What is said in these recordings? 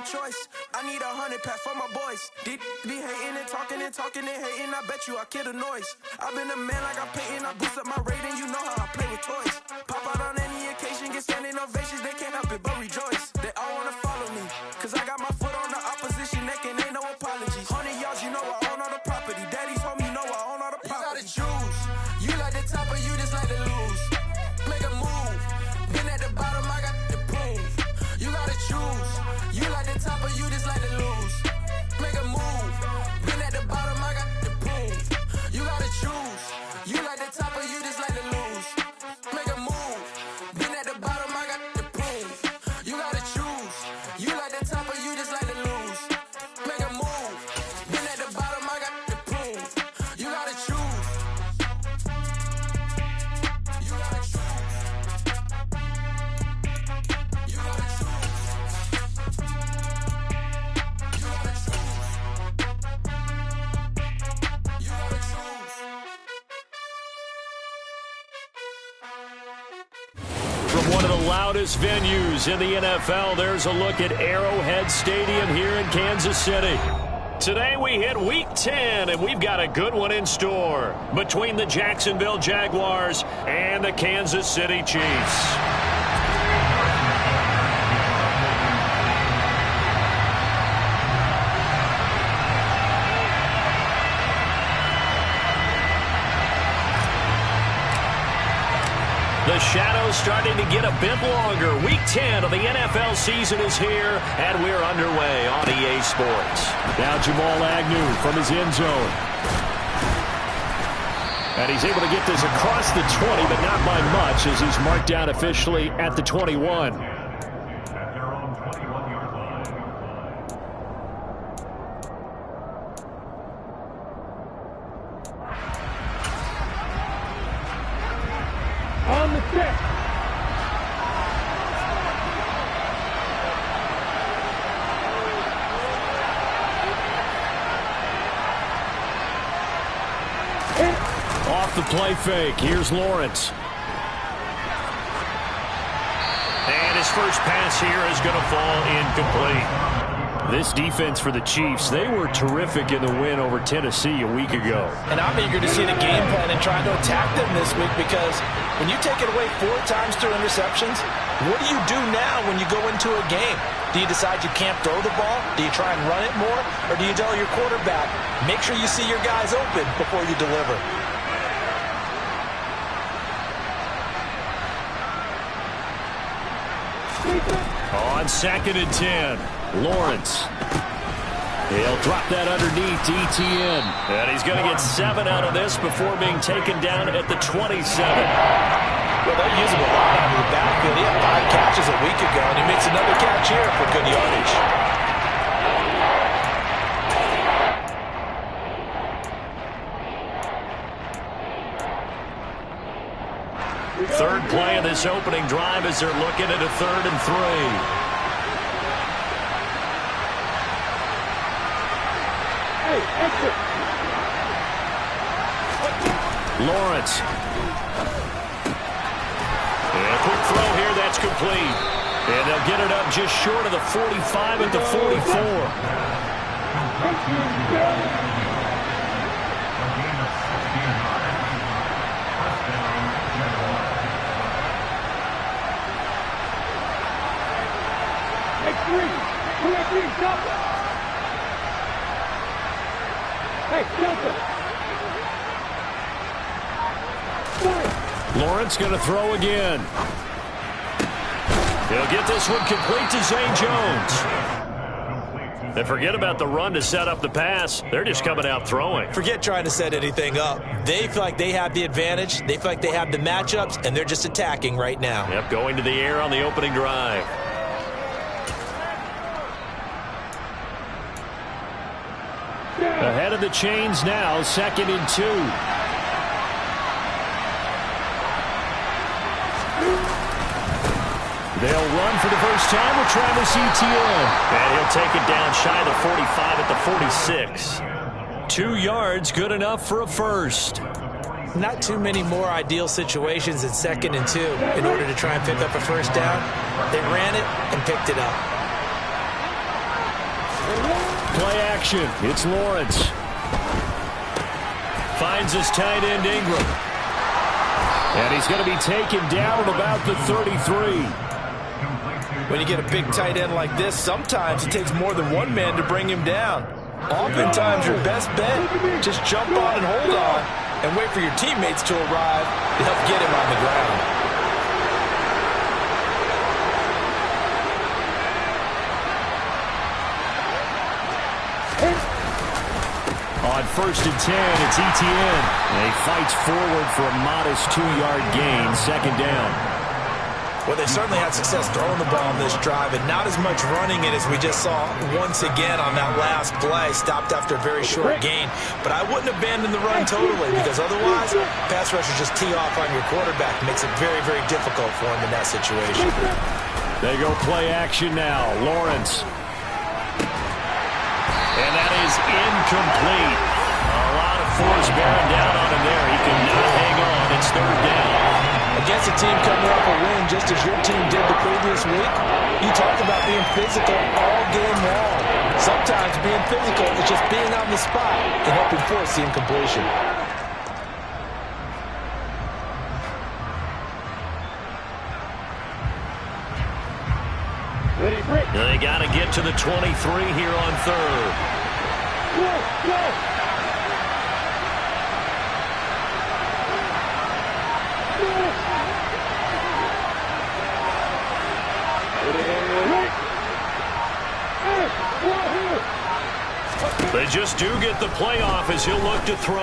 choice. I need 100 pack for my boys. These be hating and talking and talking and hating. I bet you I kill the noise. I've been a man like I'm Peyton. I boost up my rating. You know how I play with toys. Pop out on any occasion, get standing ovations. They can't help it but rejoice. They all wanna follow me, cause I got my foot on the opposition neck and ain't no apologies. 100 yards, you know I own all the property. Daddy's home, you know I own all the property. You gotta choose. You like the top or you just like to lose. Make a move. Been at the bottom, I got the proof. You gotta choose. You like the top or you just like to lose. Make a move. Been at the bottom, I got the proof. You gotta choose. You like the top or you just like to lose. Make a move. Been at the bottom, I got the proof. You gotta choose. You like the top or you just like to lose. Make a move. Been at the bottom, I got the proof. You gotta choose. You gotta choose. You gotta choose. You gotta choose. You gotta choose. From one of the loudest venues in the NFL, there's a look at Arrowhead Stadium here in Kansas City. Today we hit Week 10, and we've got a good one in store between the Jacksonville Jaguars and the Kansas City Chiefs. The shadow's starting to get a bit longer. Week 10 of the NFL season is here, and we're underway on EA Sports. Now Jamal Agnew from his end zone. And he's able to get this across the 20, but not by much, as he's marked down officially at the 21. On the stick. Off the play fake, here's Lawrence. And his first pass here is going to fall incomplete. This defense for the Chiefs, they were terrific in the win over Tennessee a week ago. And I'm eager to see the game plan and try to attack them this week, because when you take it away 4 times through interceptions, what do you do now when you go into a game? Do you decide you can't throw the ball? Do you try and run it more? Or do you tell your quarterback, make sure you see your guys open before you deliver? On 2nd and 10, Lawrence. He'll drop that underneath to ETN. And he's going to get 7 out of this before being taken down at the 27. Well, they'll use him a lot out of the backfield. He had 5 catches a week ago, and he makes another catch here for good yardage. Third play of this opening drive as they're looking at a 3rd and 3. Hey, exit. Lawrence. And a quick throw here, that's complete. And they'll get it up just short of the 45 at the 44. Hey, Delta. Lawrence going to throw again. He'll get this one complete to Zay Jones. And forget about the run to set up the pass. They're just coming out throwing. Forget trying to set anything up. They feel like they have the advantage. They feel like they have the matchups, and they're just attacking right now. Yep, going to the air on the opening drive. Ahead of the chains now, 2nd and 2. They'll run for the first time with Travis Etienne. And he'll take it down shy of the 45 at the 46. 2 yards, good enough for a first. Not too many more ideal situations in 2nd and 2 in order to try and pick up a first down. They ran it and picked it up. Play action. It's Lawrence. Finds his tight end Ingram. And he's going to be taken down at about the 33. When you get a big tight end like this, sometimes it takes more than one man to bring him down. Oftentimes, your best bet, just jump on and hold on and wait for your teammates to arrive to help get him on the ground. On 1st and 10, it's Etienne. And he fights forward for a modest 2-yard gain, second down. Well, they certainly had success throwing the ball on this drive, and not as much running it as we just saw once again on that last play. Stopped after a very short gain. But I wouldn't abandon the run totally, because otherwise, pass rushers just tee off on your quarterback. Makes it very, very difficult for him in that situation. They go play action now. Lawrence. And that is incomplete. A lot of force bearing down on him there. He cannot hang on. It's third down. Against a team coming off a win just as your team did the previous week, you talk about being physical all game long. Sometimes being physical is just being on the spot and helping force the incompletion. They got to get to the 23 here on third. Go! They just do get the playoff as he'll look to throw.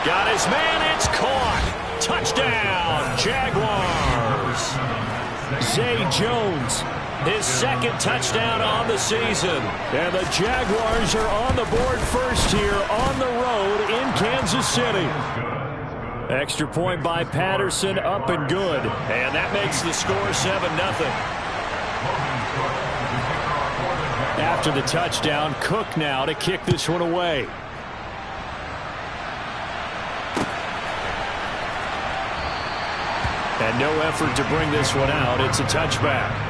Got his man, it's caught. Touchdown, Jaguars. Zay Jones, his second touchdown on the season. And the Jaguars are on the board first here on the road in Kansas City. Extra point by Patterson, up and good. And that makes the score 7-0. After the touchdown, Cook now to kick this one away. And no effort to bring this one out. It's a touchback.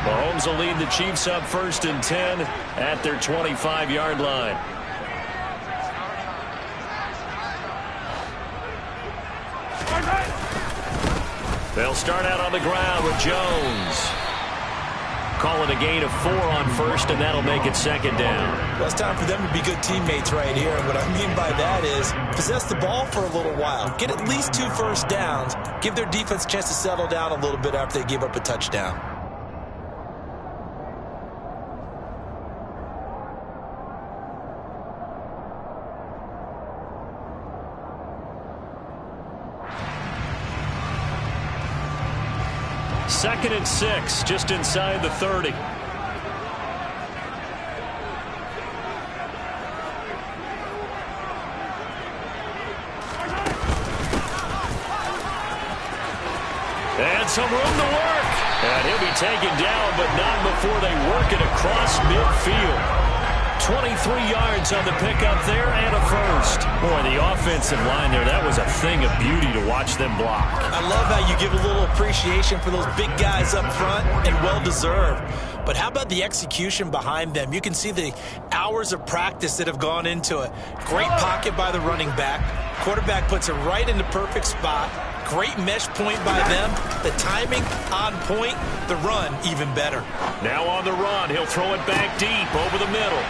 Mahomes will lead the Chiefs up 1st and 10 at their 25-yard line. They'll start out on the ground with Jones. Call it a gain of 4 on first, and that'll make it second down. Well, it's time for them to be good teammates right here. And what I mean by that is possess the ball for a little while. Get at least 2 first downs. Give their defense a chance to settle down a little bit after they give up a touchdown. Second and 6, just inside the 30. And some room to work. And he'll be taken down, but not before they work it across midfield. 23 yards on the pickup there and a first. Boy, the offensive line there, that was a thing of beauty to watch them block. I love how you give a little appreciation for those big guys up front, and well-deserved. But how about the execution behind them? You can see the hours of practice that have gone into it. Great pocket by the running back. Quarterback puts it right in the perfect spot. Great mesh point by them. The timing on point. The run even better. Now on the run, he'll throw it back deep over the middle.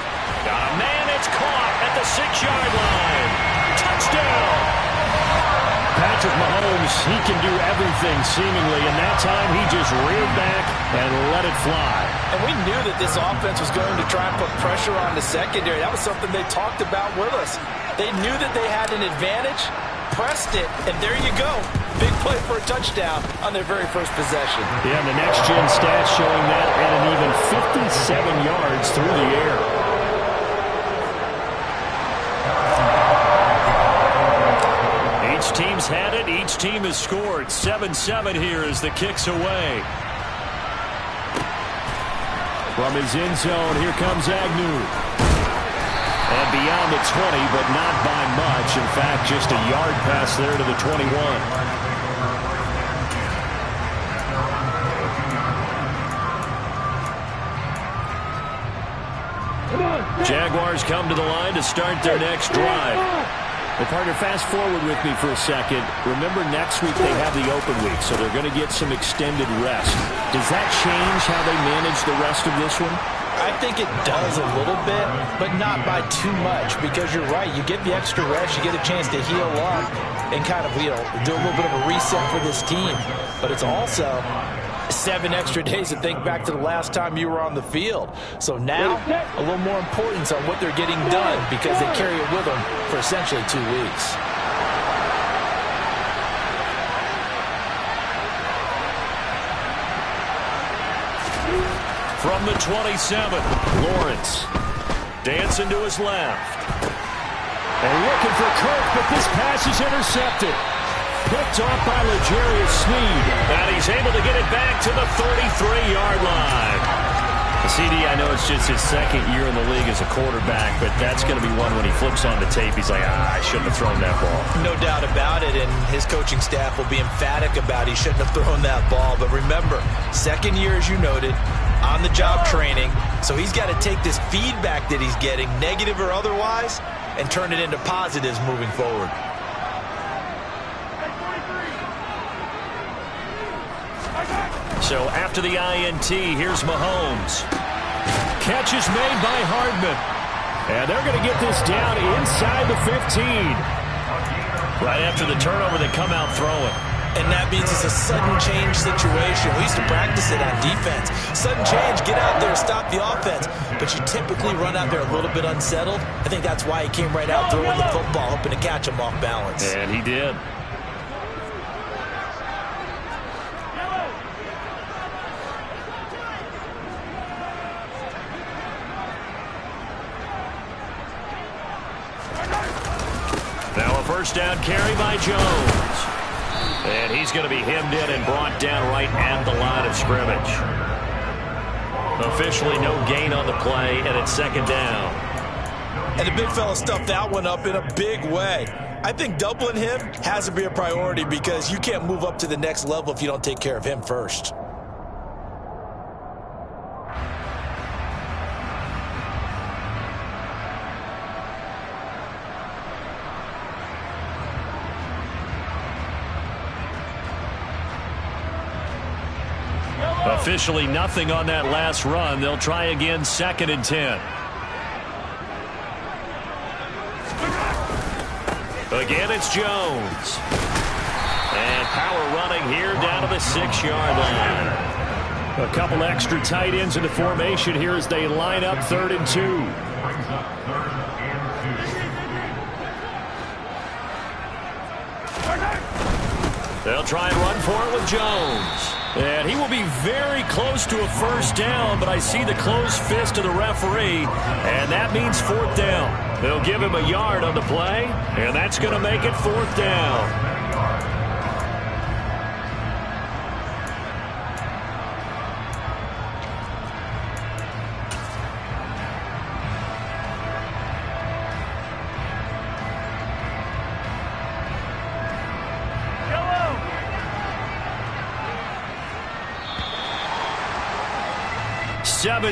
Got a man, it's caught at the 6-yard line. Touchdown! Patrick Mahomes, he can do everything seemingly, and that time he just reared back and let it fly. And we knew that this offense was going to try and put pressure on the secondary. That was something they talked about with us. They knew that they had an advantage, pressed it, and there you go. Big play for a touchdown on their very first possession. Yeah, and the next-gen stats showing that at an even 57 yards through the air. Each team's had it. Each team has scored. 7-7 here as the kick's away. From his end zone, here comes Agnew. And beyond the 20, but not by much. In fact, just a yard pass there to the 21. Jaguars come to the line to start their next drive. Well, partner, fast forward with me for a second. Remember, next week they have the open week, so they're going to get some extended rest. Does that change how they manage the rest of this one? I think it does a little bit, but not by too much, because you're right. You get the extra rest, you get a chance to heal up and kind of, do a little bit of a reset for this team. But it's also 7 extra days to think back to the last time you were on the field. So now, a little more importance on what they're getting done because they carry it with them for essentially 2 weeks. From the 27, Lawrence dancing to his left. And looking for Kirk, but this pass is intercepted. Picked off by L'Jarius Sneed. And he's able to get it back to the 33-yard line. CD, I know it's just his second year in the league as a quarterback, but that's going to be one when he flips on the tape. He's like, I shouldn't have thrown that ball. No doubt about it, and his coaching staff will be emphatic about he shouldn't have thrown that ball. But remember, second year, as you noted, on-the-job training. So he's got to take this feedback that he's getting, negative or otherwise, and turn it into positives moving forward. So after the INT, here's Mahomes. Catch is made by Hardman. And they're going to get this down inside the 15. Right after the turnover, they come out throwing. And that means it's a sudden change situation. We used to practice it on defense. Sudden change, get out there, stop the offense. But you typically run out there a little bit unsettled. I think that's why he came right out throwing the football, hoping to catch him off balance. And he did. Now a first down carry by Jones. And he's going to be hemmed in and brought down right at the line of scrimmage. Officially no gain on the play, and it's second down. And the big fella stuffed that one up in a big way. I think doubling him has to be a priority because you can't move up to the next level if you don't take care of him first. Officially nothing on that last run. They'll try again, 2nd and 10. Again, it's Jones. And power running here down to the 6-yard line. A couple extra tight ends in the formation here as they line up 3rd and 2. They'll try and run for it with Jones. And he will be very close to a first down, but I see the closed fist of the referee, and that means 4th down. They'll give him a yard on the play, and that's going to make it 4th down.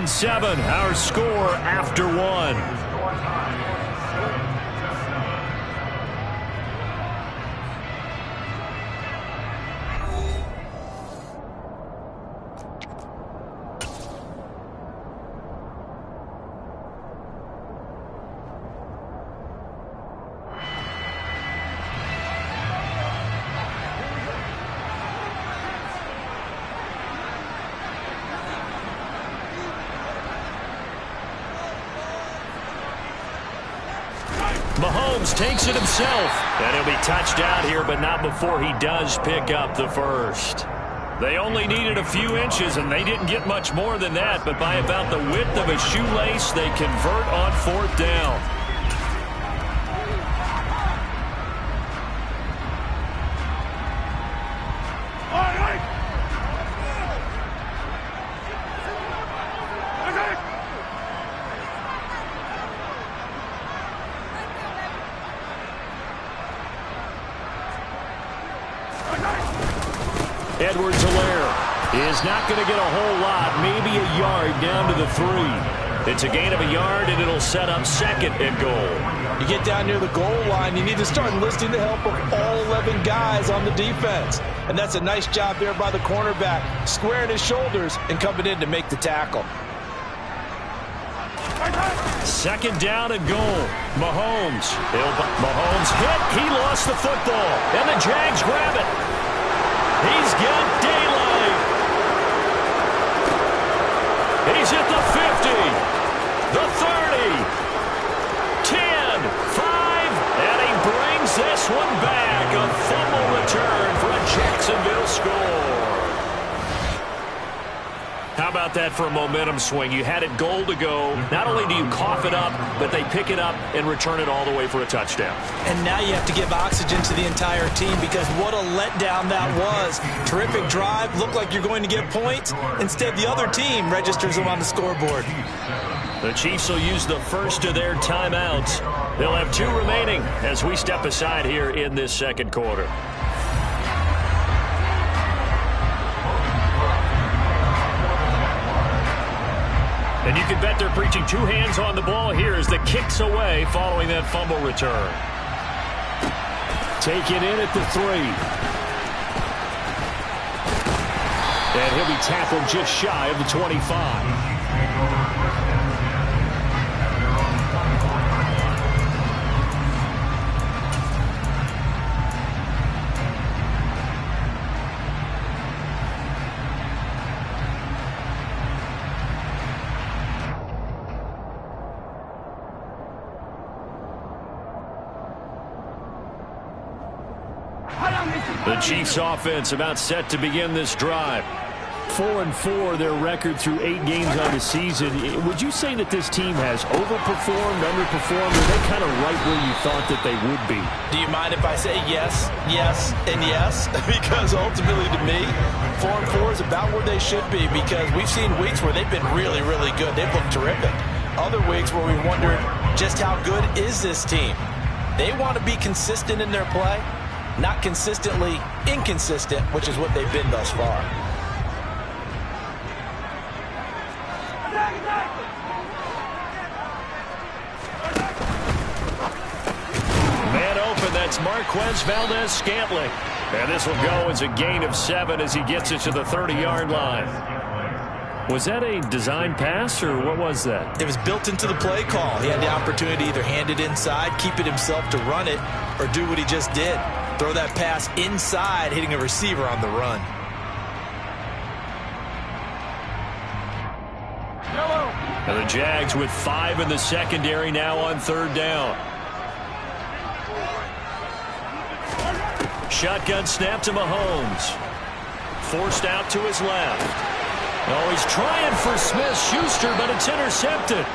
Seven, our score after 1. Mahomes takes it himself. And he'll be touched out here, but not before he does pick up the first. They only needed a few inches, and they didn't get much more than that. But by about the width of a shoelace, they convert on 4th down. Edwards-Helaire is not going to get a whole lot, maybe a yard down to the 3. It's a gain of a yard, and it'll set up second and goal. You get down near the goal line, you need to start enlisting the help of all 11 guys on the defense. And that's a nice job there by the cornerback, squaring his shoulders and coming in to make the tackle. Second down and goal. Mahomes hit. He lost the football. And the Jags grab it. He's got daylight. He's at the 50. The 30. 10. 5. And he brings this one back. A fumble return for a Jacksonville score. How about that for a momentum swing? You had it goal to go. Not only do you cough it up, but they pick it up and return it all the way for a touchdown. And now you have to give oxygen to the entire team because what a letdown that was. Terrific drive. Looked like you're going to get points. Instead, the other team registers them on the scoreboard. The Chiefs will use the first of their timeouts. They'll have 2 remaining as we step aside here in this second quarter. And you can bet they're preaching 2 hands on the ball here as the kick's away following that fumble return. Taken in at the 3. And he'll be tackled just shy of the 25. The Chiefs offense about set to begin this drive. 4-4 their record through 8 games on the season. Would you say that this team has overperformed, underperformed, or are they kind of right where you thought that they would be? Do you mind if I say yes, yes, and yes? Because ultimately to me, 4-4 is about where they should be because we've seen weeks where they've been really, really good. They've looked terrific. Other weeks where we wondered just how good is this team. They want to be consistent in their play. Not consistently inconsistent, which is what they've been thus far. Man open, that's Marquez Valdez-Scantling. And this will go as a gain of 7 as he gets it to the 30-yard line. Was that a design pass, or what was that? It was built into the play call. He had the opportunity to either hand it inside, keep it himself to run it, or do what he just did. Throw that pass inside, hitting a receiver on the run. And the Jags with 5 in the secondary now on 3rd down. Shotgun snap to Mahomes. Forced out to his left. Oh, he's trying for Smith-Schuster, but it's intercepted.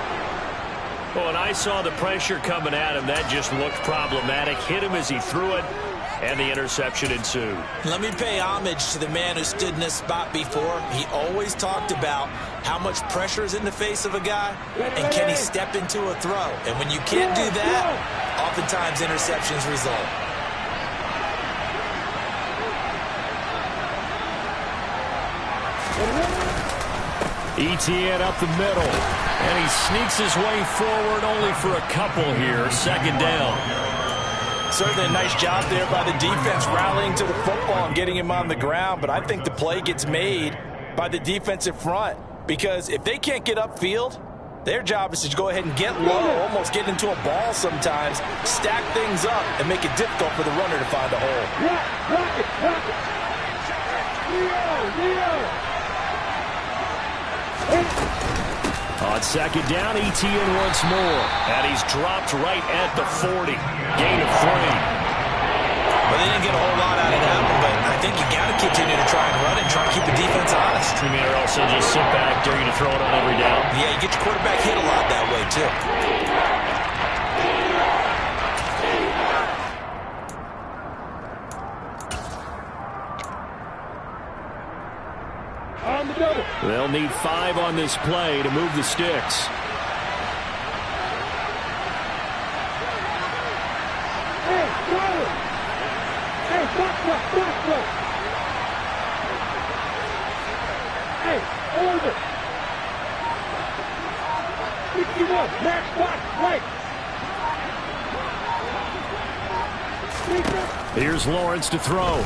Oh, and I saw the pressure coming at him. That just looked problematic. Hit him as he threw it, and the interception ensued. Let me pay homage to the man who stood in this spot before. He always talked about how much pressure is in the face of a guy, and can he step into a throw. And when you can't do that, oftentimes interceptions result. Etienne up the middle, and he sneaks his way forward only for a couple here. 2nd down. Certainly a nice job there by the defense rallying to the football and getting him on the ground, but I think the play gets made by the defensive front because if they can't get upfield, their job is to go ahead and get low, almost get into a ball sometimes, stack things up, and make it difficult for the runner to find a hole. On 2nd down, Etienne once more. And he's dropped right at the 40. Gain of 3. Well, they didn't get a whole lot out of that one, but I think you got to continue to try and run and try and keep the defense honest. You mean, or else just sit back, dare you to throw it on every down? Yeah, you get your quarterback hit a lot that way, too. They'll need 5 on this play to move the sticks. Hey, hold it. 61, max watch, right. Here's Lawrence to throw.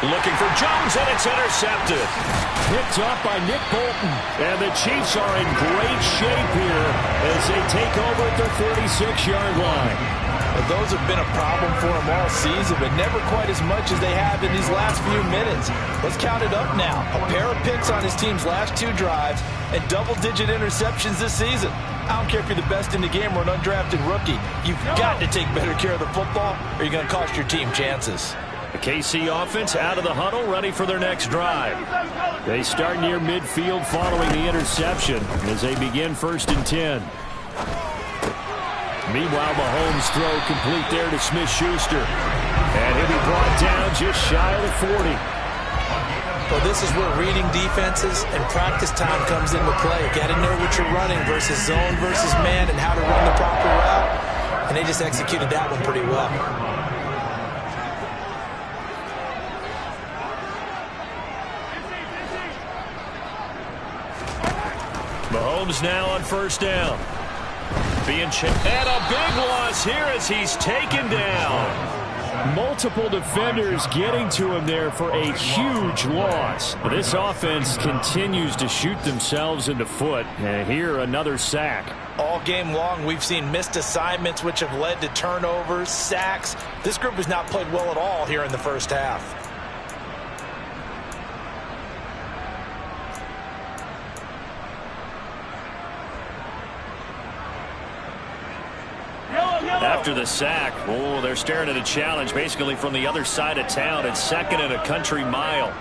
Looking for Jones, and it's intercepted. Picked up by Nick Bolton. And the Chiefs are in great shape here as they take over at their 36-yard line. Well, those have been a problem for them all season, but never quite as much as they have in these last few minutes. Let's count it up now. A pair of picks on his team's last 2 drives and double-digit interceptions this season. I don't care if you're the best in the game or an undrafted rookie. You've got to take better care of the football or you're going to cost your team chances. The KC offense out of the huddle, ready for their next drive. They start near midfield following the interception as they begin 1st and 10. Meanwhile, Mahomes' throw complete there to Smith-Schuster. And he'll be brought down just shy of the 40. Well, this is where reading defenses and practice time comes into play. You got to know what you're running versus zone versus man and how to run the proper route. And they just executed that one pretty well. Mahomes now on 1st down. Being checked. And a big loss here as he's taken down. Multiple defenders getting to him there for a huge loss. This offense continues to shoot themselves in the foot. And here, another sack. All game long, we've seen missed assignments, which have led to turnovers, sacks. This group has not played well at all here in the first half. After the sack, oh, they're staring at a challenge basically from the other side of town. It's 2nd and a country mile.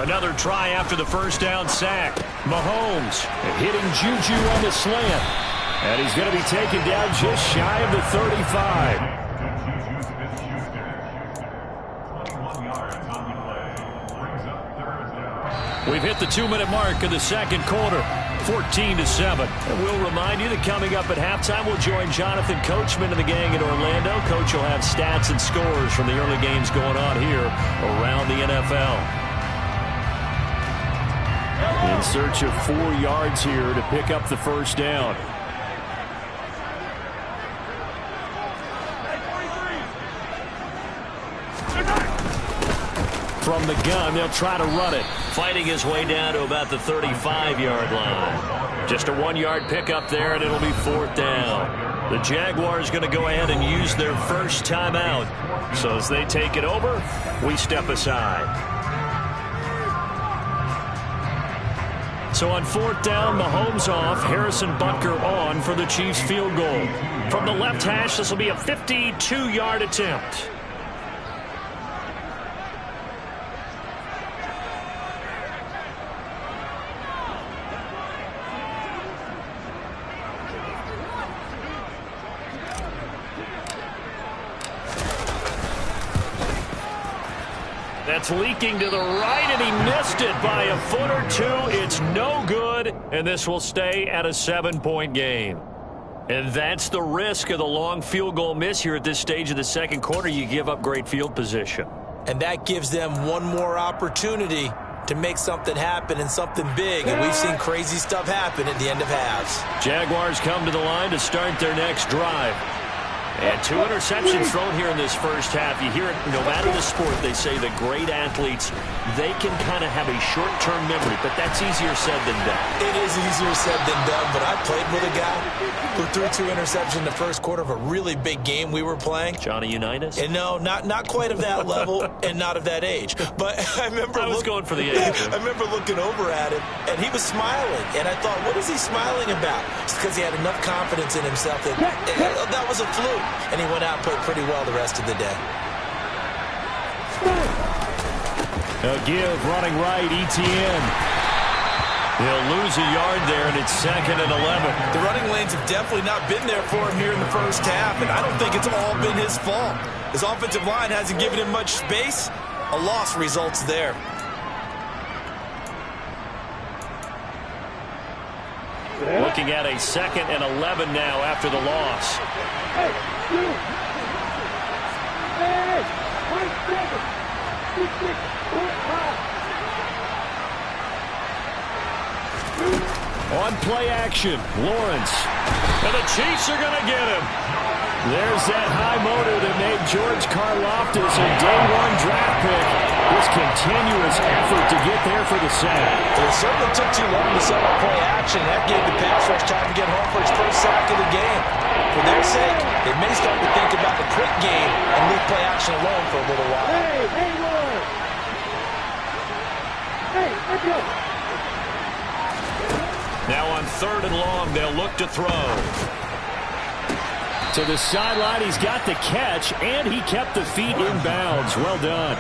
Another try after the 1st down sack. Mahomes hitting Juju on the slant. And he's going to be taken down just shy of the 35. We've hit the 2-minute mark of the 2nd quarter. 14-7. And we'll remind you that coming up at halftime, we'll join Jonathan Coachman and the gang in Orlando. Coach will have stats and scores from the early games going on here around the NFL. In search of 4 yards here to pick up the 1st down. From the gun, they'll try to run it. Fighting his way down to about the 35-yard line. Just a 1-yard pickup there, and it'll be 4th down. The Jaguars going to go ahead and use their first timeout. So as they take it over, we step aside. So on 4th down, Mahomes off, Harrison Butker on for the Chiefs field goal. From the left hash, this will be a 52-yard attempt. That's leaking to the right, and he missed it by a foot or 2. It's no good, and this will stay at a 7-point game. And that's the risk of the long field goal miss here at this stage of the 2nd quarter. You give up great field position. And that gives them one more opportunity to make something happen and something big. And we've seen crazy stuff happen at the end of halves. Jaguars come to the line to start their next drive. And 2 interceptions thrown here in this first half. You hear it, no matter the sport, they say the great athletes, they can kind of have a short-term memory, but that's easier said than done. It is easier said than done, but I played with a guy who threw 2 interceptions in the first quarter of a really big game we were playing. Johnny Unitas? And no, not quite of that level and not of that age. But I remember... I was going for the age. I remember looking over at him, and he was smiling. And I thought, what is he smiling about? It's because he had enough confidence in himself that that was a fluke. And he went out and played pretty well the rest of the day. A give running right, ETN. He'll lose a yard there, and it's 2nd and 11. The running lanes have definitely not been there for him here in the first half, and I don't think it's all been his fault. His offensive line hasn't given him much space. A loss results there. Looking at a 2nd and 11 now after the loss. On play action, Lawrence. And the Chiefs are going to get him. There's that high motor that made George Karlaftis a day-one draft pick. This continuous effort to get there for the sack. It certainly took too long to set up play action. That gave the pass rush time to get home for his first sack of the game. For their sake, they may start to think about the quick game and leave play action alone for a little while. Hey, Lawrence! Hey, let's go! Now on 3rd and long, they'll look to throw. To the sideline, he's got the catch, and he kept the feet in bounds. Well done.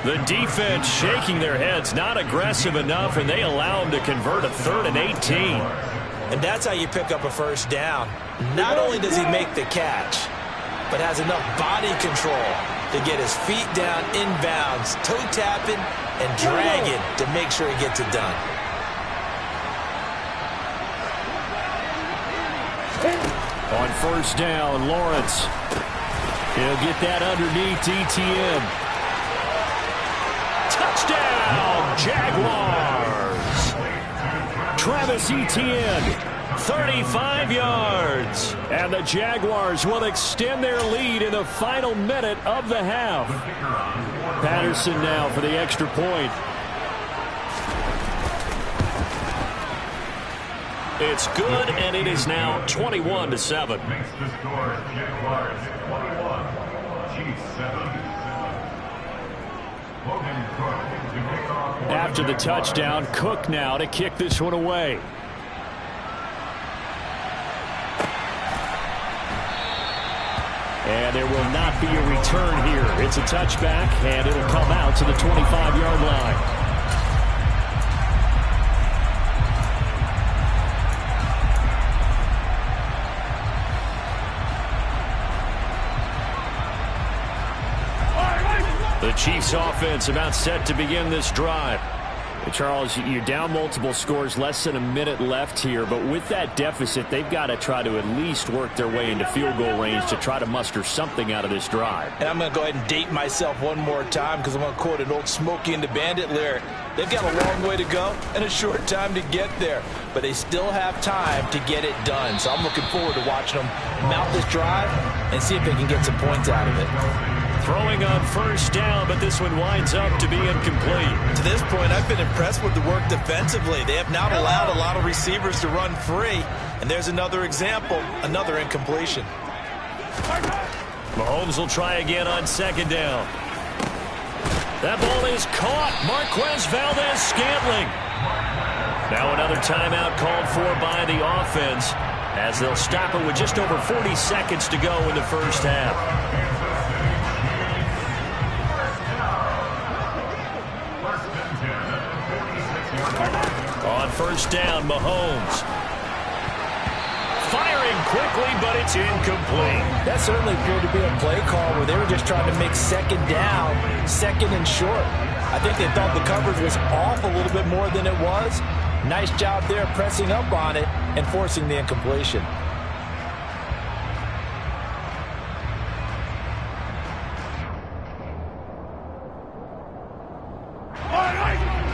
The defense shaking their heads, not aggressive enough, and they allow him to convert a 3rd and 18. And that's how you pick up a first down. Not only does he make the catch, but has enough body control to get his feet down in bounds, toe tapping and dragging to make sure he gets it done. On 1st down, Lawrence. He'll get that underneath ETN. Touchdown, Jaguars! Travis Etienne, 35 yards. And the Jaguars will extend their lead in the final minute of the half. Patterson now for the extra point. It's good, and it is now 21-7. After the touchdown, Cook now to kick this one away. And there will not be a return here. It's a touchback, and it'll come out to the 25-yard line. The Chiefs offense about set to begin this drive. Charles, you're down multiple scores, less than a minute left here, but with that deficit, they've got to try to at least work their way into field goal range to try to muster something out of this drive. And I'm going to go ahead and date myself one more time because I'm going to quote an old Smokey and the Bandit lyric. They've got a long way to go and a short time to get there, but they still have time to get it done. So I'm looking forward to watching them mount this drive and see if they can get some points out of it. Throwing on 1st down, but this one winds up to be incomplete. To this point, I've been impressed with the work defensively. They have not allowed a lot of receivers to run free. And there's another example, another incompletion. Mahomes will try again on 2nd down. That ball is caught. Marquez Valdez-Scantling. Now another timeout called for by the offense as they'll stop it with just over 40 seconds to go in the first half. On 1st down, Mahomes. Firing quickly, but it's incomplete. That certainly appeared to be a play call where they were just trying to make 2nd down, 2nd and short. I think they thought the coverage was off a little bit more than it was. Nice job there pressing up on it and forcing the incompletion.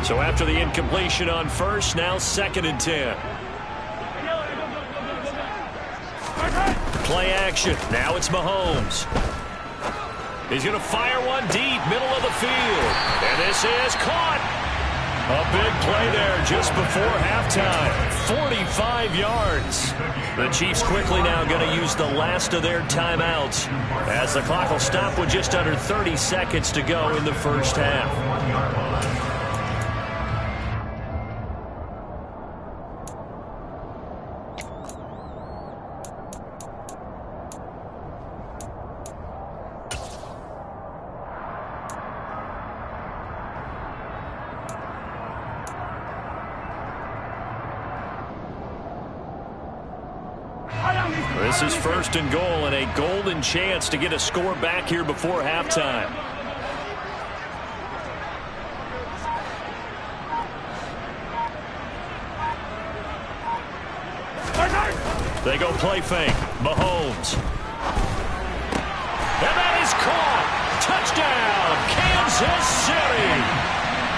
So after the incompletion on 1st, now 2nd and 10. Play action. Now it's Mahomes. He's going to fire one deep, middle of the field. And this is caught. A big play there just before halftime. 45 yards. The Chiefs quickly now going to use the last of their timeouts as the clock will stop with just under 30 seconds to go in the first half. This is 1st and goal and a golden chance to get a score back here before halftime. They go play fake. Mahomes. And that is caught. Touchdown, Kansas City.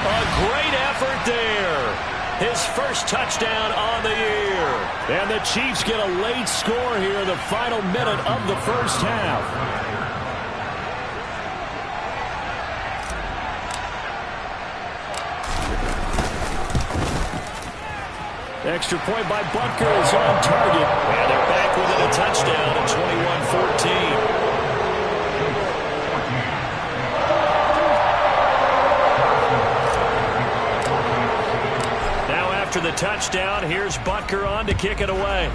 A great effort there. his first touchdown on the year. And the Chiefs get a late score here in the final minute of the first half. Extra point by Butker is on target. And they're back within a touchdown at 21-14. Now after the touchdown, here's Butker on to kick it away.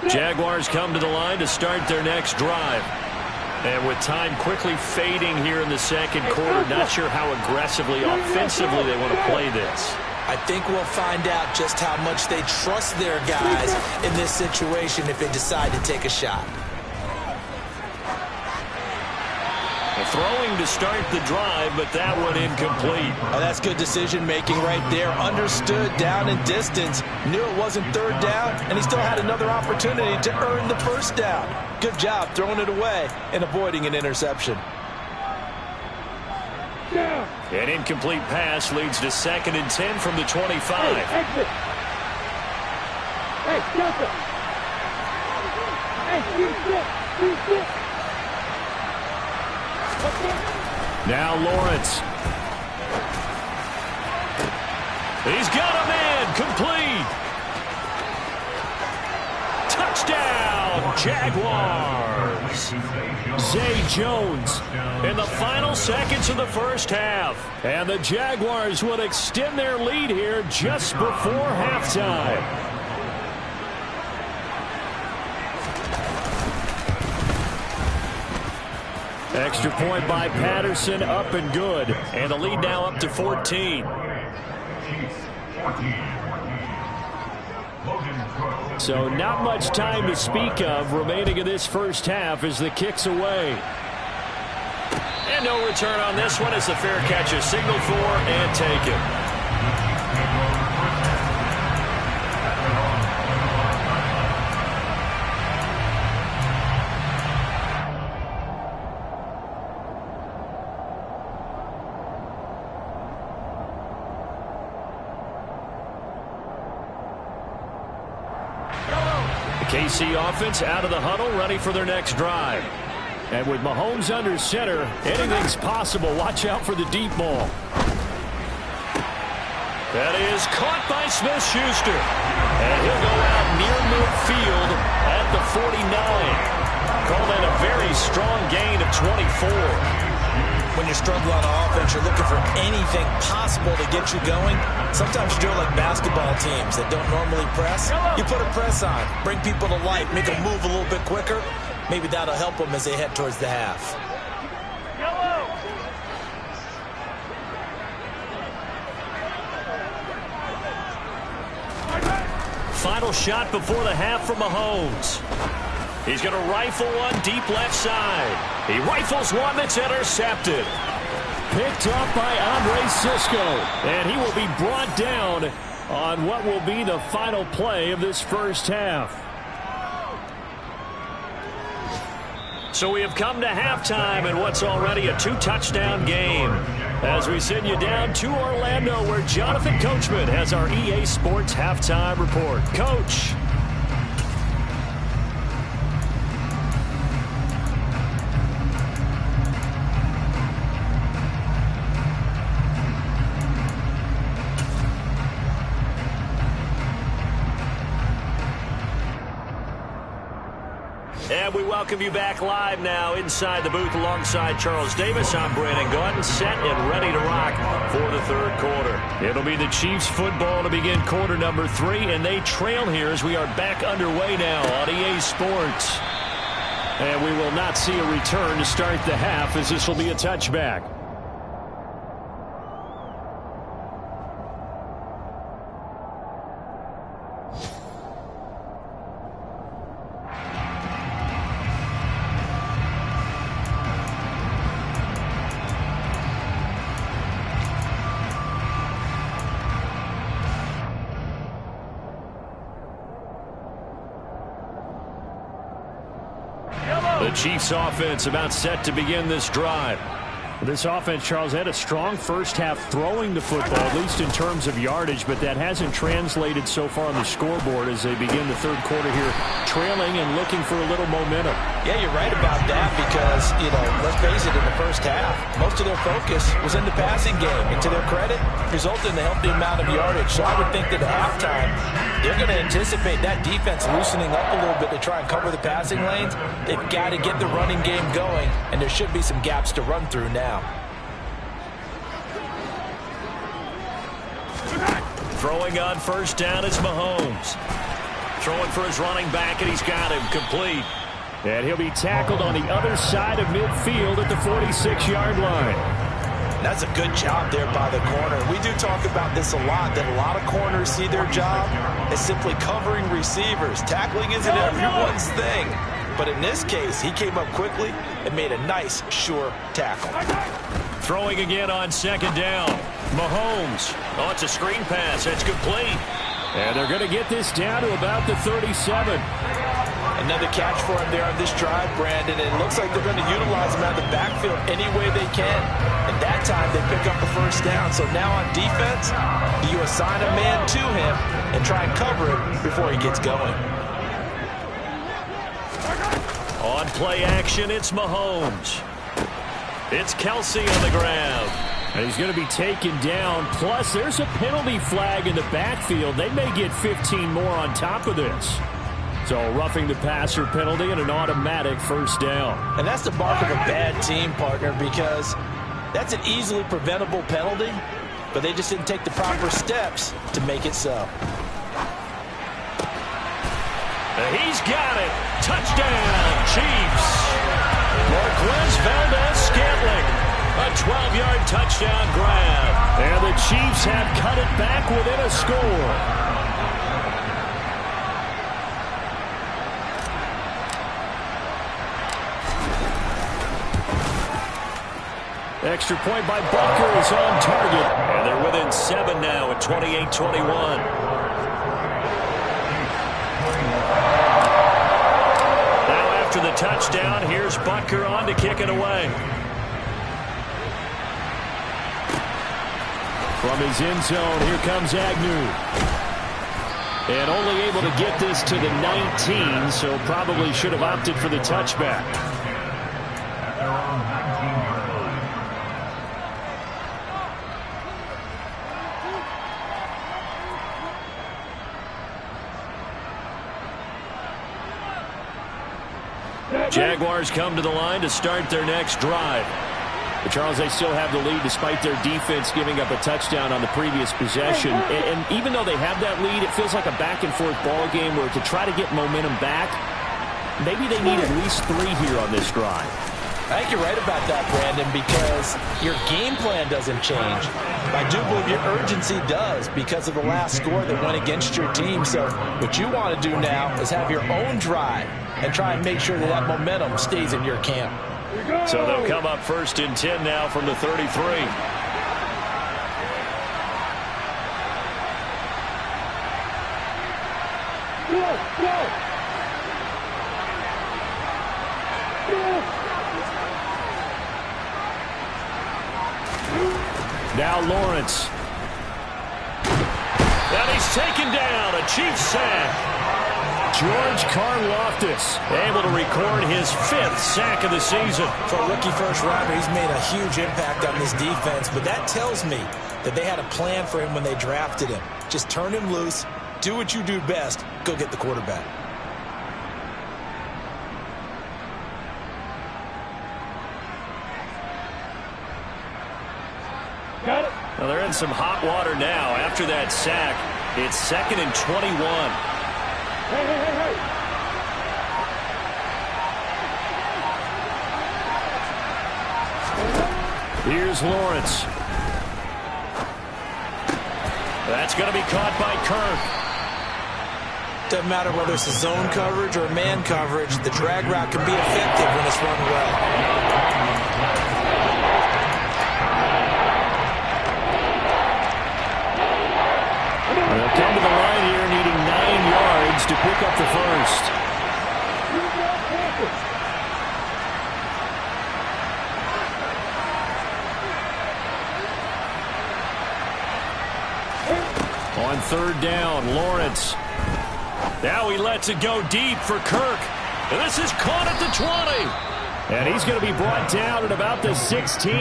Jaguars come to the line to start their next drive. And with time quickly fading here in the second quarter, not sure how aggressively, offensively they want to play this. I think we'll find out just how much they trust their guys in this situation if they decide to take a shot. Throwing to start the drive, but that one incomplete. Oh, that's good decision-making right there. Understood down and distance. Knew it wasn't third down, and he still had another opportunity to earn the first down. Good job throwing it away and avoiding an interception. An incomplete pass leads to 2nd and 10 from the 25. Hey, Delta! Hey, sit! Now Lawrence. He's got a man complete. Touchdown, Jaguars. Zay Jones in the final seconds of the first half. And the Jaguars will extend their lead here just before halftime. Extra point by Patterson, up and good. And the lead now up to 14. So not much time to speak of remaining in this first half as the kick's away. And no return on this one as the fair catch is signaled for and taken. KC offense out of the huddle, ready for their next drive. And with Mahomes under center, anything's possible. Watch out for the deep ball. That is caught by Smith-Schuster. And he'll go out near midfield at the 49. Call that a very strong gain of 24. When you're struggling on offense, you're looking for anything possible to get you going. Sometimes you do it like basketball teams that don't normally press. You put a press on, bring people to life, make them move a little bit quicker. Maybe that'll help them as they head towards the half. Final shot before the half from Mahomes. He's going to rifle one deep left side. He rifles one that's intercepted. Picked up by Andre Cisco. And he will be brought down on what will be the final play of this first half. So we have come to halftime in what's already a 2-touchdown game. As we send you down to Orlando, where Jonathan Coachman has our EA Sports halftime report. Coach. And we welcome you back live now inside the booth alongside Charles Davis. I'm Brandon Gordon, set and ready to rock for the third quarter. It'll be the Chiefs football to begin quarter number 3, and they trail here as we are back underway now on EA Sports. And we will not see a return to start the half as this will be a touchback. Chiefs offense about set to begin this drive. This offense, Charles, had a strong first half throwing the football, at least in terms of yardage, but that hasn't translated so far on the scoreboard as they begin the third quarter here, trailing and looking for a little momentum. Yeah, you're right about that because, let's face it, in the first half, most of their focus was in the passing game. And to their credit, resulted in a healthy amount of yardage. So I would think that at halftime, they're going to anticipate that defense loosening up a little bit to try and cover the passing lanes. They've got to get the running game going, and there should be some gaps to run through now. Throwing on first down is Mahomes. Throwing for his running back, and he's got him complete. And he'll be tackled on the other side of midfield at the 46-yard line. That's a good job there by the corner. We do talk about this a lot, that a lot of corners see their job as simply covering receivers. Tackling isn't everyone's thing. But in this case, he came up quickly and made a nice, sure tackle. Throwing again on second down. Mahomes. Oh, it's a screen pass. It's complete. And they're going to get this down to about the 37. Another catch for him there on this drive, Brandon. And it looks like they're going to utilize him out of the backfield any way they can. And that time they pick up the first down. So now on defense, you assign a man to him and try and cover it before he gets going. On play action, it's Mahomes. It's Kelsey on the ground. And he's going to be taken down. Plus, there's a penalty flag in the backfield. They may get 15 more on top of this. So, roughing the passer penalty and an automatic first down. And that's the mark of a bad team, partner, because that's an easily preventable penalty, but they just didn't take the proper steps to make it so. He's got it. Touchdown, Chiefs. Marquez Valdez-Scantling. A 12-yard touchdown grab. And the Chiefs have cut it back within a score. Extra point by Butker is on target. And they're within 7 now at 28-21. The touchdown, here's Butker on to kick it away. From his end zone, here comes Agnew. And only able to get this to the 19, so probably should have opted for the touchback. Jaguars come to the line to start their next drive. But Charles, they still have the lead despite their defense giving up a touchdown on the previous possession. And even though they have that lead, it feels like a back-and-forth ball game where to try to get momentum back, maybe they need at least 3 here on this drive. I think you're right about that, Brandon, because your game plan doesn't change. I do believe your urgency does because of the last score that went against your team. So what you want to do now is have your own drive and try and make sure that that momentum stays in your camp. So they'll come up first and 10 now from the 33. Now Lawrence. And he's taken down. A Chiefs sack. George Karlaftis able to record his 5th sack of the season. For a rookie first-rounder, he's made a huge impact on this defense, but that tells me that they had a plan for him when they drafted him. Just turn him loose, do what you do best, go get the quarterback. Got it. Well, they're in some hot water now. After that sack, it's 2nd and 21. Hey, hey, hey, hey. Here's Lawrence. That's going to be caught by Kirk. Doesn't matter whether it's a zone coverage or man coverage, the drag route can be effective when it's run well. They'll come to the line here needing 9 yards to pick up the first. Lawrence. Now he lets it go deep for Kirk. And this is caught at the 20. And he's going to be brought down at about the 16.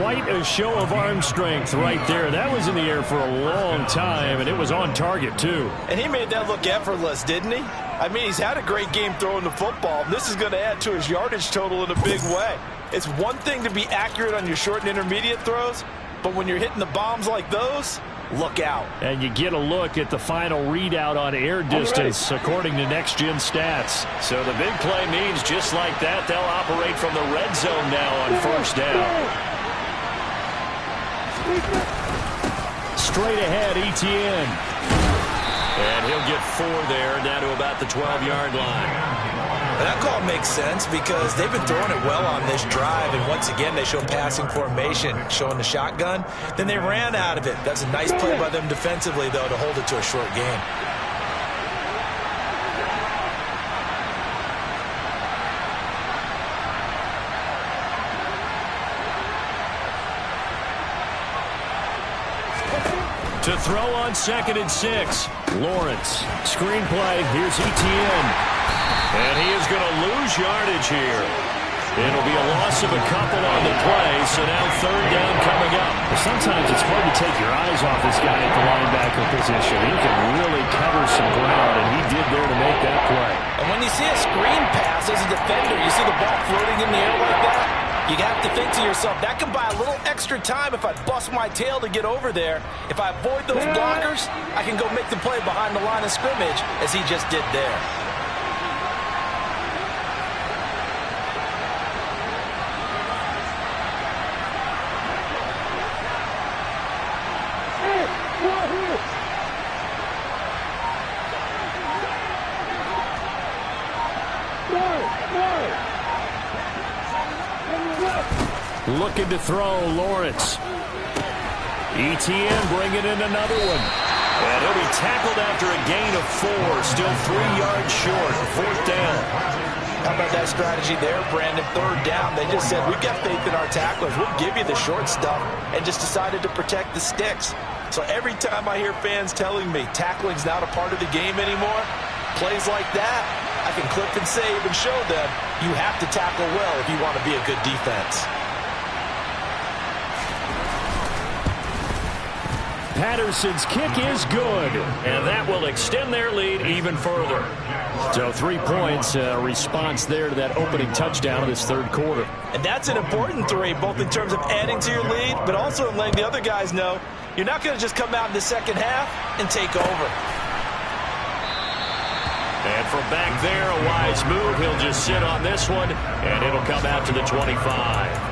Quite a show of arm strength right there. That was in the air for a long time, and it was on target, too. And he made that look effortless, didn't he? I mean, he's had a great game throwing the football. This is going to add to his yardage total in a big way. It's one thing to be accurate on your short and intermediate throws, but when you're hitting the bombs like those, look out. And you get a look at the final readout on air distance according to Next Gen Stats. So the big play means just like that, they'll operate from the red zone now on first down. Straight ahead, Etienne. And he'll get 4 there, down to about the 12-yard line. That call makes sense because they've been throwing it well on this drive, and once again they show passing formation, showing the shotgun. Then they ran out of it. That's a nice play by them defensively, though, to hold it to a short game. To throw on 2nd and 6. Lawrence. Screenplay. Here's Etienne. And he is going to lose yardage here. It'll be a loss of a couple on the play, so now 3rd down coming up. Sometimes it's hard to take your eyes off this guy at the linebacker position. He can really cover some ground, and he did there to make that play. And when you see a screen pass as a defender, you see the ball floating in the air like that, you have to think to yourself, that can buy a little extra time if I bust my tail to get over there. If I avoid those blockers, I can go make the play behind the line of scrimmage, as he just did there. Looking to throw, Lawrence. Etienne bringing in another one. And he'll be tackled after a gain of 4. Still 3 yards short. 4th down. How about that strategy there, Brandon? 3rd down. They just said, we've got faith in our tacklers. We'll give you the short stuff, and just decided to protect the sticks. So every time I hear fans telling me tackling's not a part of the game anymore, plays like that, I can clip and save and show them you have to tackle well if you want to be a good defense. Patterson's kick is good, and that will extend their lead even further. So 3 points, response there to that opening touchdown of this 3rd quarter. And that's an important 3, both in terms of adding to your lead, but also in letting the other guys know you're not going to just come out in the second half and take over. And from back there, a wise move. He'll just sit on this one, and it'll come out to the 25.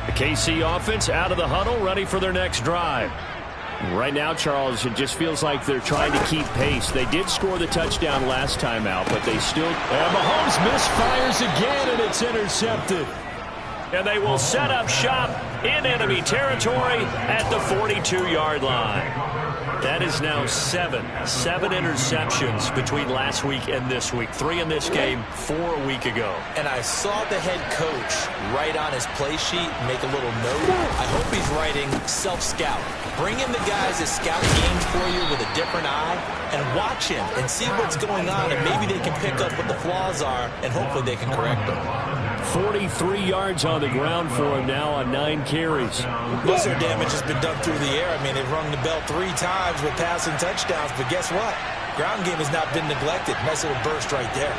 The KC offense out of the huddle, ready for their next drive. Right now, Charles, it just feels like they're trying to keep pace. They did score the touchdown last time out, but they still... And Mahomes misfires again, and it's intercepted. And they will set up shop in enemy territory at the 42-yard line. That is now 7 interceptions between last week and this week. 3 in this game, 4 a week ago. And I saw the head coach write on his play sheet, make a little note. I hope he's writing self-scout. Bring in the guys that scout games for you with a different eye and watch him and see what's going on, and maybe they can pick up what the flaws are, and hopefully they can correct them. 43 yards on the ground for him now on 9 carries. Most of their damage has been done through the air. I mean, they've rung the bell 3 times with passing touchdowns, but guess what? Ground game has not been neglected. Nice little burst right there.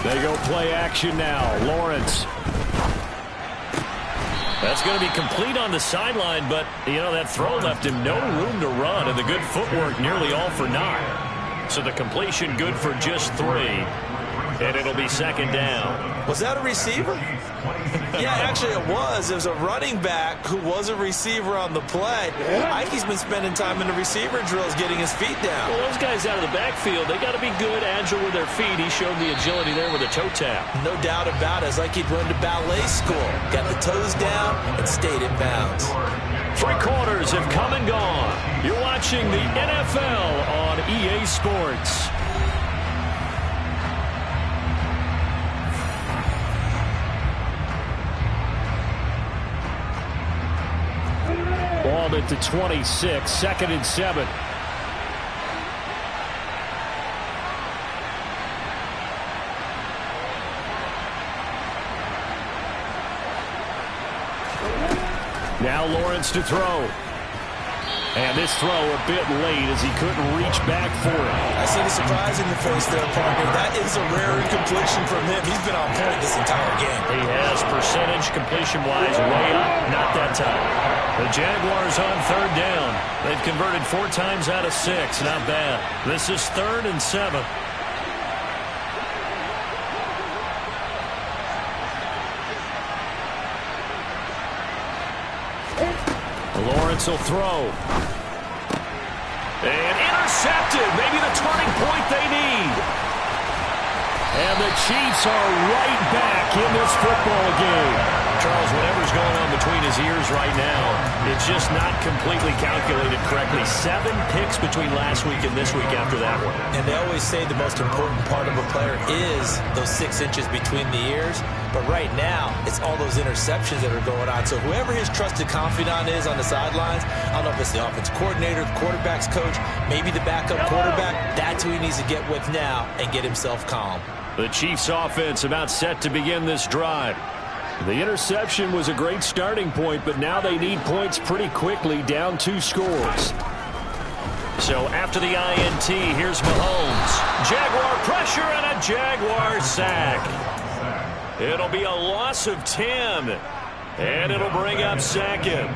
They go play action now. Lawrence. That's going to be complete on the sideline, but, you know, that throw left him no room to run, and the good footwork nearly all for naught. So the completion good for just 3, and it'll be 2nd down. Was that a receiver? Yeah, actually it was. It was a running back who was a receiver on the play. Ike's been spending time in the receiver drills getting his feet down. Well, those guys out of the backfield, they got to be good, agile with their feet. He showed the agility there with a toe tap. No doubt about it. It's like he'd run to ballet school. Got the toes down and stayed in bounds. 3 quarters have come and gone. You're watching the NFL on EA Sports. at the 26, 2nd and 7. Now Lawrence to throw. And this throw a bit late as he couldn't reach back for it. I see the surprise in your face there, partner. That is a rare incompletion from him. He's been on point this entire game. He has percentage completion-wise way up, not that time. The Jaguars on 3rd down. They've converted 4 times out of 6. Not bad. This is 3rd and 7. Lawrence will throw. And intercepted. Maybe the turning point they need. And the Chiefs are right back in this football game. Charles, whatever's going on between his ears right now, it's just not completely calculated correctly. 7 picks between last week and this week after that one. And they always say the most important part of a player is those 6 inches between the ears. But right now, it's all those interceptions that are going on. So whoever his trusted confidant is on the sidelines, I don't know if it's the offensive coordinator, the quarterback's coach, maybe the backup quarterback, that's who he needs to get with now and get himself calm. The Chiefs offense about set to begin this drive. The interception was a great starting point, but now they need points pretty quickly, down 2 scores. So after the INT, here's Mahomes. Jaguar pressure and a Jaguar sack. It'll be a loss of 10, and it'll bring up 2nd.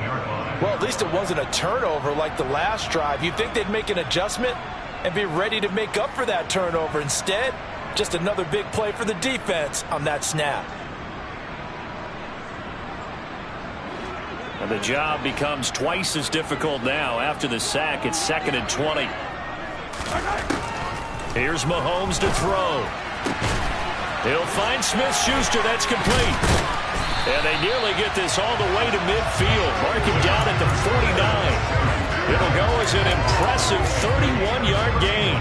Well, at least it wasn't a turnover like the last drive. You'd think they'd make an adjustment and be ready to make up for that turnover. Instead, just another big play for the defense on that snap. And the job becomes twice as difficult now. After the sack, it's 2nd and 20. Here's Mahomes to throw. He'll find Smith-Schuster. That's complete. And they nearly get this all the way to midfield. Mark him down at the 49. It'll go as an impressive 31-yard gain.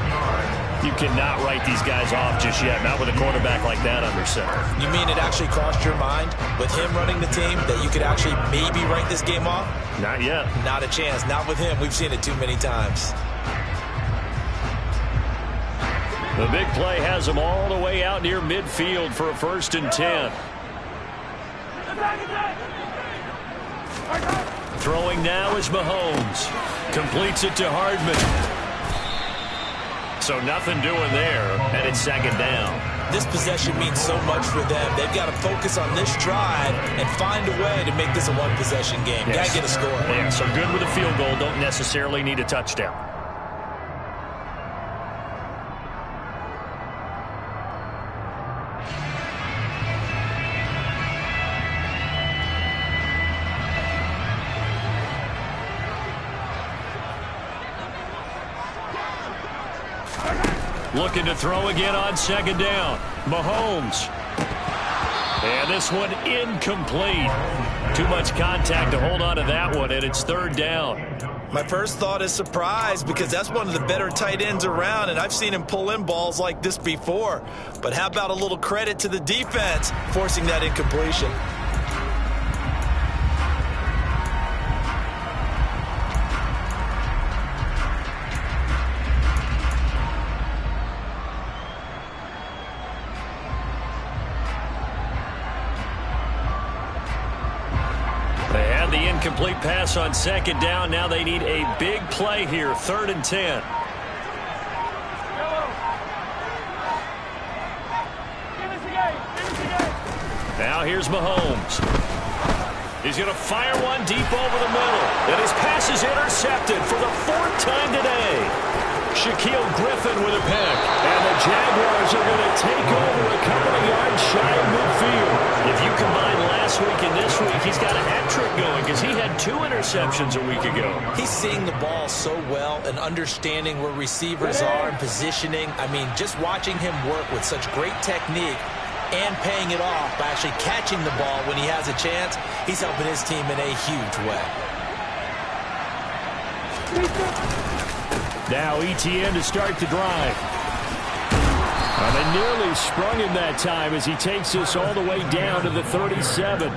You cannot write these guys off just yet, not with a quarterback like that under center. You mean it actually crossed your mind with him running the team that you could actually maybe write this game off? Not yet. Not a chance. Not with him. We've seen it too many times. The big play has them all the way out near midfield for a 1st and 10. Throwing now is Mahomes. Completes it to Hardman. So nothing doing there, and it's 2nd down. This possession means so much for them. They've got to focus on this drive and find a way to make this a 1-possession game. Yes. Got to get a score. Yeah, so good with a field goal. Don't necessarily need a touchdown. Looking to throw again on 2nd down. Mahomes. And this one incomplete. Too much contact to hold on to that one, and it's 3rd down. My first thought is surprise because that's one of the better tight ends around, and I've seen him pull in balls like this before. But how about a little credit to the defense forcing that incompletion? Incomplete pass on 2nd down. Now they need a big play here. 3rd and 10. Now here's Mahomes. He's going to fire one deep over the middle. And his pass is intercepted for the 4th time today. Shaquille Griffin with a pick. And the Jaguars are going to take over a couple of yards shy of midfield. If you combine last week and this week, he's got a hat trick going because he had 2 interceptions a week ago. He's seeing the ball so well and understanding where receivers are and positioning. I mean, just watching him work with such great technique and paying it off by actually catching the ball when he has a chance, he's helping his team in a huge way. Now ETN to start the drive. And they nearly sprung him that time as he takes this all the way down to the 37.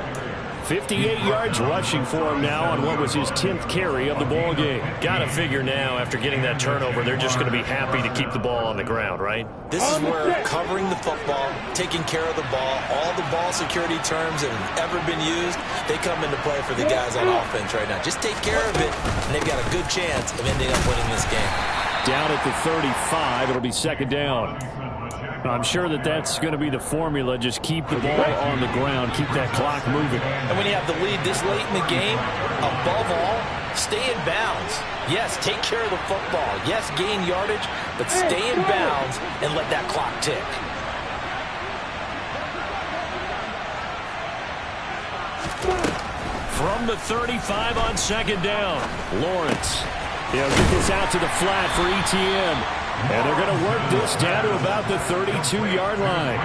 58 yards rushing for him now on what was his 10th carry of the ball game. Got to figure now, after getting that turnover, they're just going to be happy to keep the ball on the ground, right? This is where covering the football, taking care of the ball, all the ball security terms that have ever been used, they come into play for the guys on offense right now. Just take care of it, and they've got a good chance of ending up winning this game. Down at the 35, it'll be second down. I'm sure that's going to be the formula. Just keep the ball on the ground. Keep that clock moving. And when you have the lead this late in the game, above all, stay in bounds. Yes, take care of the football. Yes, gain yardage, but stay in bounds and let that clock tick. From the 35 on second down, Lawrence. He'll get this out to the flat for Etienne. And they're going to work this down to about the 32-yard line.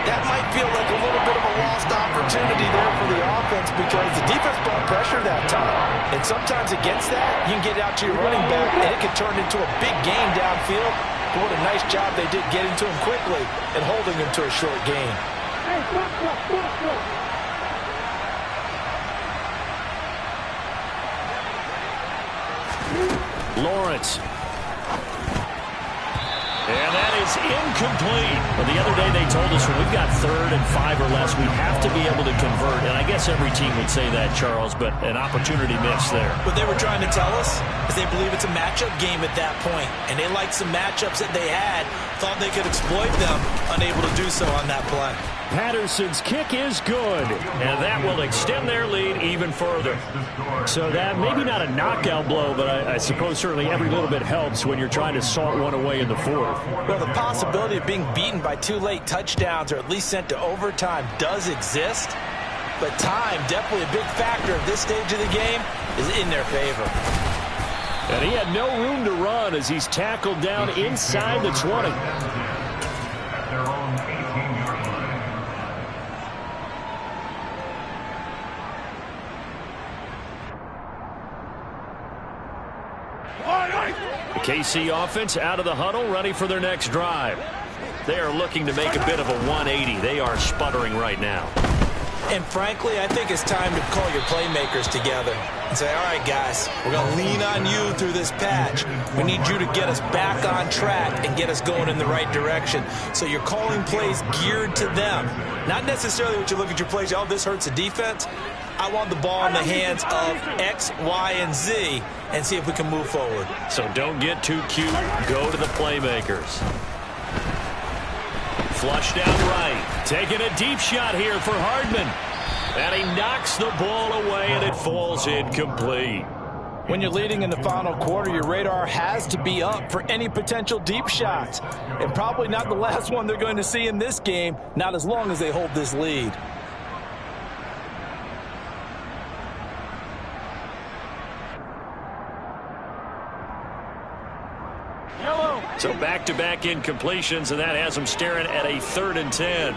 That might feel like a little bit of a lost opportunity there for the offense because the defense brought pressure that time. And sometimes against that, you can get out to your running back, and it can turn into a big gain downfield. But what a nice job they did getting to him quickly and holding him to a short gain. Lawrence. And that is incomplete. Well, the other day they told us when we've got 3rd and 5 or less, we have to be able to convert. And I guess every team would say that, Charles, but an opportunity missed there. What they were trying to tell us is they believe it's a matchup game at that point. And they liked some matchups that they had, thought they could exploit them, unable to do so on that play. Patterson's kick is good, and that will extend their lead even further. So that maybe not a knockout blow, but I suppose certainly every little bit helps when you're trying to salt one away in the 4th. Well, the possibility of being beaten by 2 late touchdowns or at least sent to overtime does exist, but time, definitely a big factor at this stage of the game, is in their favor. And he had no room to run as he's tackled down inside the 20. The KC offense out of the huddle, ready for their next drive. They are looking to make a bit of a 180. They are sputtering right now. And frankly, I think it's time to call your playmakers together and say, all right, guys, we're going to lean on you through this patch. We need you to get us back on track and get us going in the right direction. So you're calling plays geared to them. Not necessarily what you look at your plays, oh, this hurts the defense. I want the ball in the hands of X, Y, and Z and see if we can move forward. So don't get too cute. Go to the playmakers. Flush down right. Taking a deep shot here for Hardman. And he knocks the ball away, and it falls incomplete. When you're leading in the final quarter, your radar has to be up for any potential deep shots. And probably not the last one they're going to see in this game, not as long as they hold this lead. So back-to-back incompletions, and that has them staring at a 3rd and 10.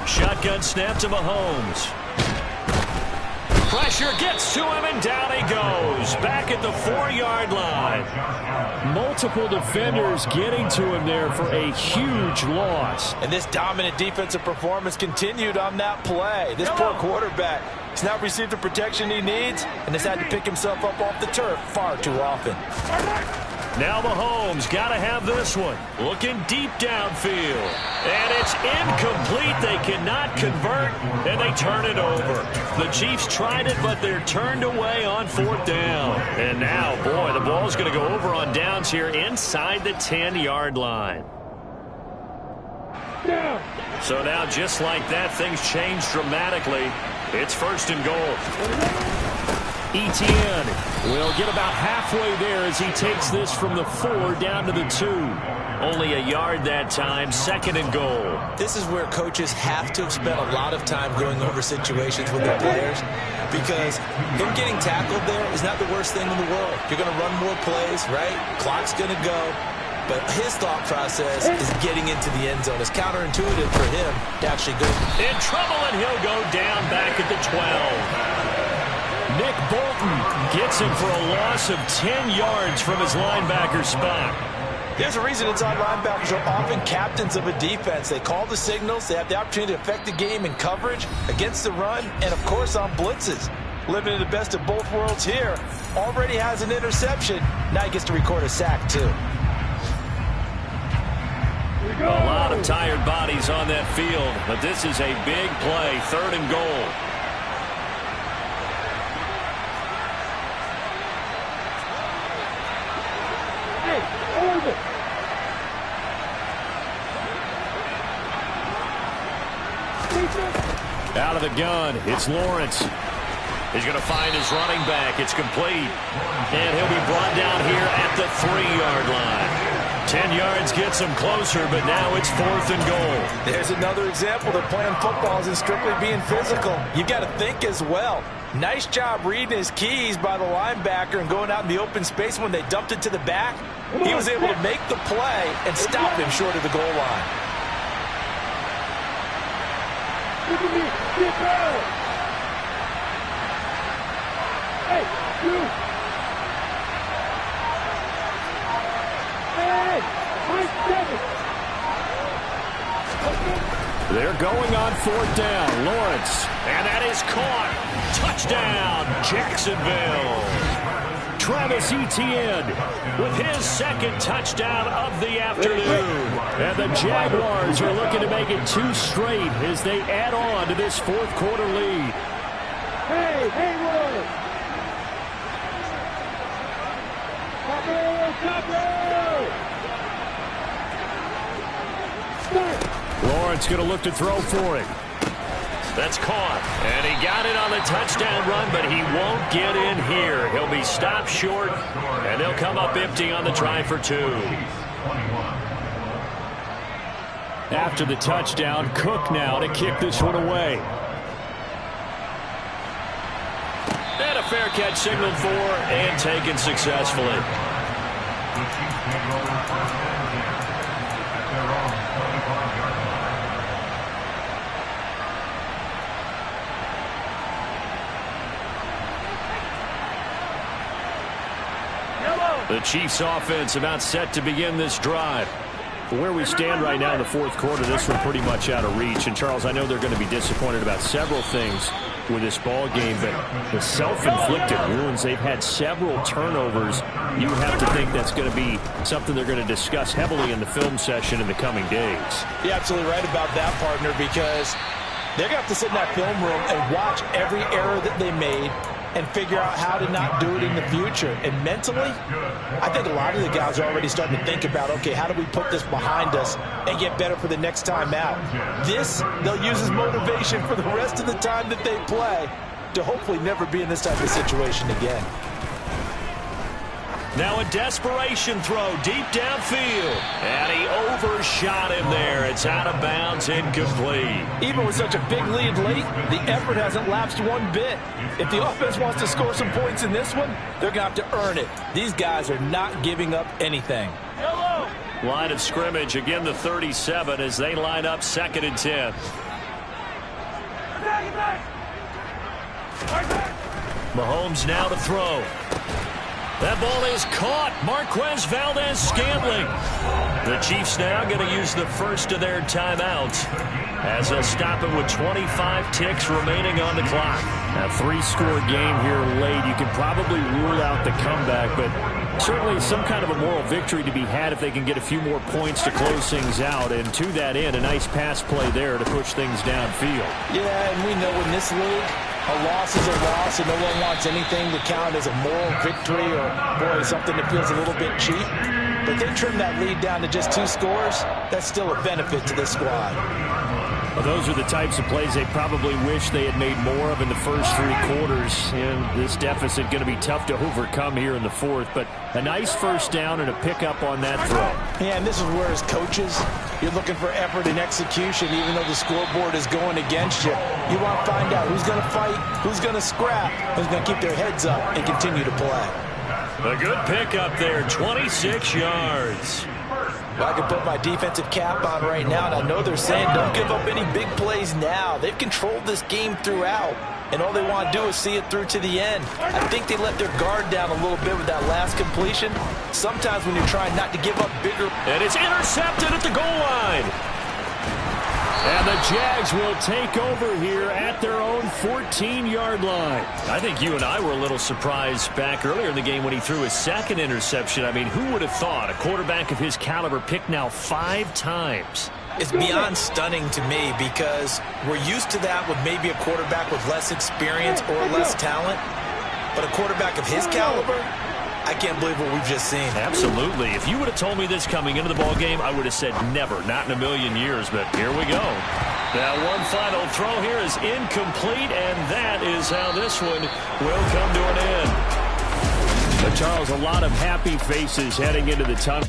Shotgun snap to Mahomes. Pressure gets to him, and down he goes. Back at the 4-yard line. Multiple defenders getting to him there for a huge loss. And this dominant defensive performance continued on that play. This poor quarterback has not received the protection he needs and has had to pick himself up off the turf far too often. Now Mahomes got to have this one. Looking deep downfield. And it's incomplete. They cannot convert, and they turn it over. The Chiefs tried it, but they're turned away on 4th down. And now, boy, the ball's going to go over on downs here inside the 10-yard line. So now, just like that, things change dramatically. It's 1st and goal. Etienne will get about halfway there as he takes this from the 4 down to the 2. Only a yard that time, 2nd and goal. This is where coaches have to have spent a lot of time going over situations with their players because him getting tackled there is not the worst thing in the world. You're going to run more plays, right? Clock's going to go. But his thought process is getting into the end zone. It's counterintuitive for him to actually go. In trouble, and he'll go down back at the 12. Nick Bolton gets him for a loss of 10 yards from his linebacker spot. There's a reason inside linebackers are often captains of a defense. They call the signals. They have the opportunity to affect the game in coverage, against the run, and, of course, on blitzes. Living in the best of both worlds here. Already has an interception. Now he gets to record a sack, too. A lot of tired bodies on that field, but this is a big play, 3rd and goal. Out of the gun, it's Lawrence. He's going to find his running back. It's complete. And he'll be brought down here at the 3-yard line. 10 yards gets him closer, but now it's 4th and goal. There's another example that playing football isn't strictly being physical. You've got to think as well. Nice job reading his keys by the linebacker and going out in the open space when they dumped it to the back. He was able to make the play and stop him short of the goal line. They're going on 4th down. Lawrence, and that is caught. Touchdown, Jacksonville. Travis Etienne with his 2nd touchdown of the afternoon. And the Jaguars are looking to make it 2 straight as they add on to this 4th quarter lead. Hey, Hayward! Lawrence going to look to throw for it. That's caught. And he got it on the touchdown run, but he won't get in here. He'll be stopped short, and they'll come up empty on the try for 2. After the touchdown, Cook now to kick this one away. And a fair catch signaled for and taken successfully. The Chiefs offense about set to begin this drive. Where we stand right now in the 4th quarter, this one pretty much out of reach. And, Charles, I know they're going to be disappointed about several things with this ball game, but the self-inflicted wounds, they've had several turnovers. You have to think that's going to be something they're going to discuss heavily in the film session in the coming days. You're absolutely right about that, partner, because they're going to have to sit in that film room and watch every error that they made and figure out how to not do it in the future. And mentally, I think a lot of the guys are already starting to think about, okay, how do we put this behind us and get better for the next time out? This, they'll use as motivation for the rest of the time that they play to hopefully never be in this type of situation again. Now a desperation throw deep downfield. And he overshot him there. It's out of bounds, incomplete. Even with such a big lead late, the effort hasn't lapsed one bit. If the offense wants to score some points in this one, they're going to have to earn it. These guys are not giving up anything. Line of scrimmage, again the 37 as they line up 2nd and 10. Mahomes now to throw. That ball is caught. Marquez Valdez-Scantling. The Chiefs now going to use the first of their timeouts as they'll stop it with 25 ticks remaining on the clock. A 3-score game here late. You can probably rule out the comeback, but certainly some kind of a moral victory to be had if they can get a few more points to close things out. And to that end, a nice pass play there to push things downfield. Yeah, and we know in this league, a loss is a loss, and no one wants anything to count as a moral victory or, boy, something that feels a little bit cheap. But they trim that lead down to just 2 scores. That's still a benefit to this squad. Well, those are the types of plays they probably wish they had made more of in the first 3 quarters. And this deficit going to be tough to overcome here in the 4th. But a nice first down and a pickup on that throw. Yeah, and this is where, as coaches, you're looking for effort and execution, even though the scoreboard is going against you. You want to find out who's going to fight, who's going to scrap, who's going to keep their heads up and continue to play. A good pickup there, 26 yards. Well, I can put my defensive cap on right now, and I know they're saying don't give up any big plays now. They've controlled this game throughout, and all they want to do is see it through to the end. I think they let their guard down a little bit with that last completion. Sometimes when you're trying not to give up bigger... And it's intercepted at the goal line. And the Jags will take over here at their own 14-yard line. I think you and I were a little surprised back earlier in the game when he threw his second interception. I mean, who would have thought a quarterback of his caliber picked now 5 times? It's beyond stunning to me because we're used to that with maybe a quarterback with less experience or less talent. But a quarterback of his caliber, I can't believe what we've just seen. Absolutely. If you would have told me this coming into the ball game, I would have said never, not in a million years. But here we go. That one final throw here is incomplete, and that is how this one will come to an end. But Charles, a lot of happy faces heading into the tunnel.